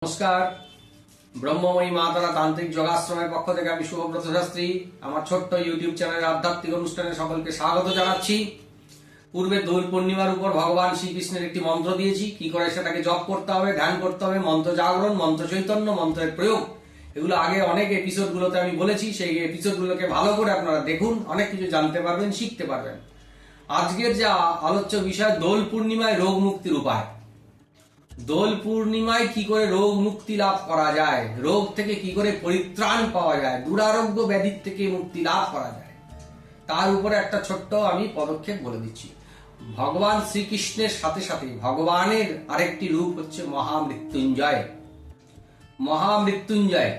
নমস্কার। ব্রহ্মময়ী মা তারা তান্ত্রিক যোগাশ্রমের পক্ষ থেকে আমি শুভব্রত শাস্ত্রী আমার ছোট্ট ইউটিউব চ্যানেলের আধ্যাত্মিক অনুষ্ঠানে সকলকে স্বাগত জানাচ্ছি। পূর্বে দোল পূর্ণিমার উপর ভগবান শ্রীকৃষ্ণের একটি মন্ত্র দিয়েছি, কি করে সেটাকে জপ করতে হবে, ধ্যান করতে হবে, মন্ত্র জাগরণ, মন্ত্র চৈতন্য, মন্ত্রের প্রয়োগ, এগুলো আগে অনেক এপিসোডগুলোতে আমি বলেছি। সেই এপিসোডগুলোকে ভালো করে আপনারা দেখুন, অনেক কিছু জানতে পারবেন, শিখতে পারবেন। আজকের যা আলোচ্য বিষয়, দোল পূর্ণিমায় রোগ মুক্তির উপায়। দোল পূর্ণিমায় কি করে রোগ মুক্তি লাভ করা যায়, রোগ থেকে কি করে পরিত্রাণ পাওয়া যায়, দুরারোগ্য ব্যাধির থেকে মুক্তি লাভ করা যায়, তার উপরে একটা ছোট্ট আমি পদক্ষেপ বলে দিচ্ছি। ভগবান শ্রীকৃষ্ণের সাথে সাথে ভগবানের আরেকটি রূপ হচ্ছে মহামৃত্যুঞ্জয়। মহামৃত্যুঞ্জয়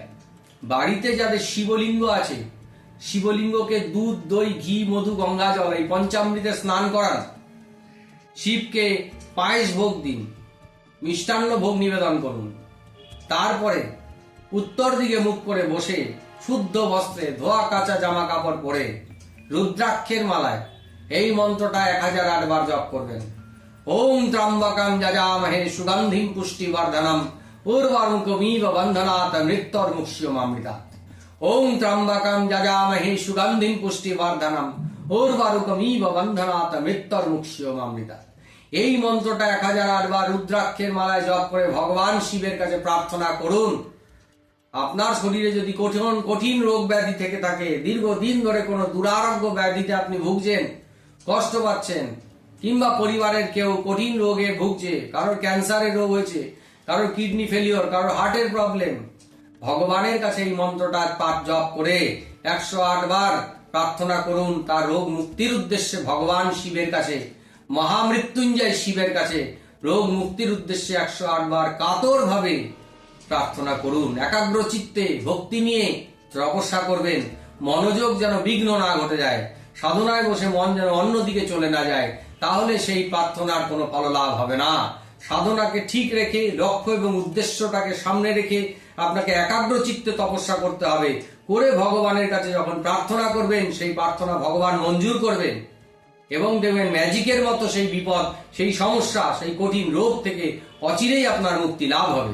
বাড়িতে যাদের শিবলিঙ্গ আছে, শিবলিঙ্গকে দুধ, দই, ঘি, মধু, গঙ্গা জল এই পঞ্চামৃতে স্নান করান, শিবকে পায়েস ভোগ দিন, মিষ্টান্ন ভোগ নিবেদন করুন। তারপরে উত্তর দিকে মুখ করে বসে শুদ্ধ বস্ত্রে ধোয়া কাঁচা জামা কাপড় পরে রুদ্রাক্ষের মালায় এই মন্ত্রটা 1008 বার জপ করবেন। ওম ত্রম্বকং যজামহে সুগন্ধিম পুষ্টিবর্ধনম উর্বারুকমিব বন্ধনাৎ মৃত্যুর্মুক্ষ্যমামৃতাৎ। ওম ত্রম্বকং যজামহে সুগন্ধিম পুষ্টিবর্ধনম উর্বারুকমিব বন্ধনাৎ মৃত্যুর্মুক্ষ্যমামৃতাৎ। এই মন্ত্রটা 1008 বার রুদ্রাক্ষের মালায় জপ করে ভগবান শিবের কাছে প্রার্থনা করুন। আপনার শরীরে যদি কঠিন রোগ ব্যাধি থেকে থাকে, দীর্ঘদিন ধরে কোনো দুরারোগ্য ব্যাধিতে আপনি ভুগছেন, কষ্ট পাচ্ছেন, কিংবা পরিবারের কেউ কঠিন রোগে ভুগছে, কারোর ক্যান্সারের রোগ হয়েছে, কারোর কিডনি ফেলিওর, কারোর হার্টের প্রবলেম, ভগবানের কাছে এই মন্ত্রটা পাঠ জপ করে 108 বার প্রার্থনা করুন। তার রোগ মুক্তির উদ্দেশ্যে ভগবান শিবের কাছে, মহামৃত্যুঞ্জয় শিবের কাছে রোগ মুক্তির উদ্দেশ্যে 108 বার কাতর ভাবে প্রার্থনা করুন। একাগ্র চিত্তে ভক্তি নিয়ে তপস্যা করবেন। মনোযোগ যেন বিঘ্ন না ঘটে যায়, সাধনায় বসে মন যেন অন্যদিকে চলে না যায়, তাহলে সেই প্রার্থনার কোনো ফললাভ হবে না। সাধনাকে ঠিক রেখে, লক্ষ্য এবং উদ্দেশ্যটাকে সামনে রেখে আপনাকে একাগ্র চিত্তে তপস্যা করতে হবে। করে ভগবানের কাছে যখন প্রার্থনা করবেন, সেই প্রার্থনা ভগবান মঞ্জুর করবেন এবং দেখবেন ম্যাজিকের মতো সেই বিপদ, সেই সমস্যা, সেই কঠিন রোগ থেকে অচিরেই আপনার মুক্তি লাভ হবে।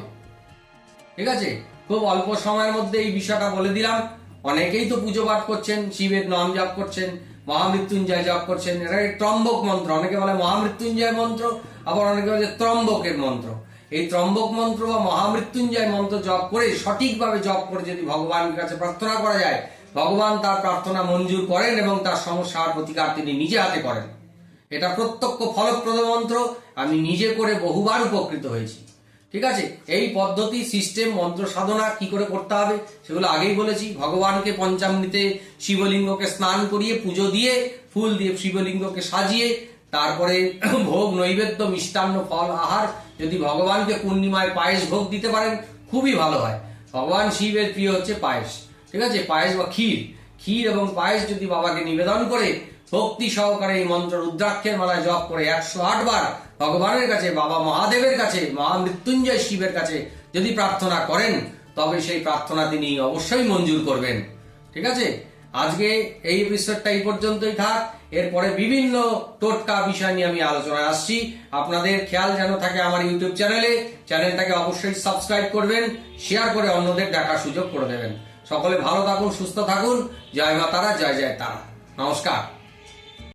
ঠিক আছে, খুব অল্প সময়ের মধ্যে এই বিষয়টা বলে দিলাম। অনেকেই তো পুজো পাঠ করছেন, শিবের নাম জপ করছেন, মহামৃত্যুঞ্জয় জপ করছেন। এটা ত্রম্বক মন্ত্র, অনেকে বলে মহামৃত্যুঞ্জয় মন্ত্র, আবার অনেকে বলে ত্রম্বকের মন্ত্র। এই ত্রম্বক মন্ত্র বা মহামৃত্যুঞ্জয় মন্ত্র জপ করে, সঠিকভাবে জপ করে যদি ভগবানের কাছে প্রার্থনা করা যায়, ভগবান তার প্রার্থনা মঞ্জুর করেন এবং তার সমস্যার প্রতিকার তিনি নিজে হাতে করেন। এটা প্রত্যক্ষ ফলপ্রদ মন্ত্র, আমি নিজে করে বহুবার উপকৃত হয়েছি। ঠিক আছে, এই পদ্ধতি, সিস্টেম, মন্ত্র সাধনা কি করে করতে হবে সেগুলো আগেই বলেছি। ভগবানকে পঞ্চামৃতে শিবলিঙ্গকে স্নান করিয়ে, পুজো দিয়ে, ফুল দিয়ে শিবলিঙ্গকে সাজিয়ে, তারপরে ভোগ, নৈবেদ্য, মিষ্টান্ন, ফল, আহার, যদি ভগবানকে পূর্ণিমায় পায়েস ভোগ দিতে পারেন খুবই ভালো হয়। ভগবান শিবের প্রিয় হচ্ছে পায়েস। ঠিক আছে, পায়েস বা ক্ষীর এবং পায়েস যদি বাবাকে নিবেদন করে ভক্তি সহকারে এই মন্ত্র রুদ্রাক্ষের মালায় জপ করে 108 বার ভগবানের কাছে, বাবা মহাদেবের কাছে, মহামৃত্যুঞ্জয় শিবের কাছে যদি প্রার্থনা করেন, তবে সেই প্রার্থনা তিনি অবশ্যই মঞ্জুর করবেন। ঠিক আছে, আজকে এই এপিসোডটা এই পর্যন্তই থাক। এরপরে বিভিন্ন টোটকা বিষয় নিয়ে আমি আলোচনায় আসছি। আপনাদের খেয়াল যেন থাকে আমার ইউটিউব চ্যানেলটাকে অবশ্যই সাবস্ক্রাইব করবেন, শেয়ার করে অন্যদের দেখার সুযোগ করে দেবেন। সকলে ভালো থাকুন, সুস্থ থাকুন। জয় মা তারা, জয় জয় তারা। নমস্কার।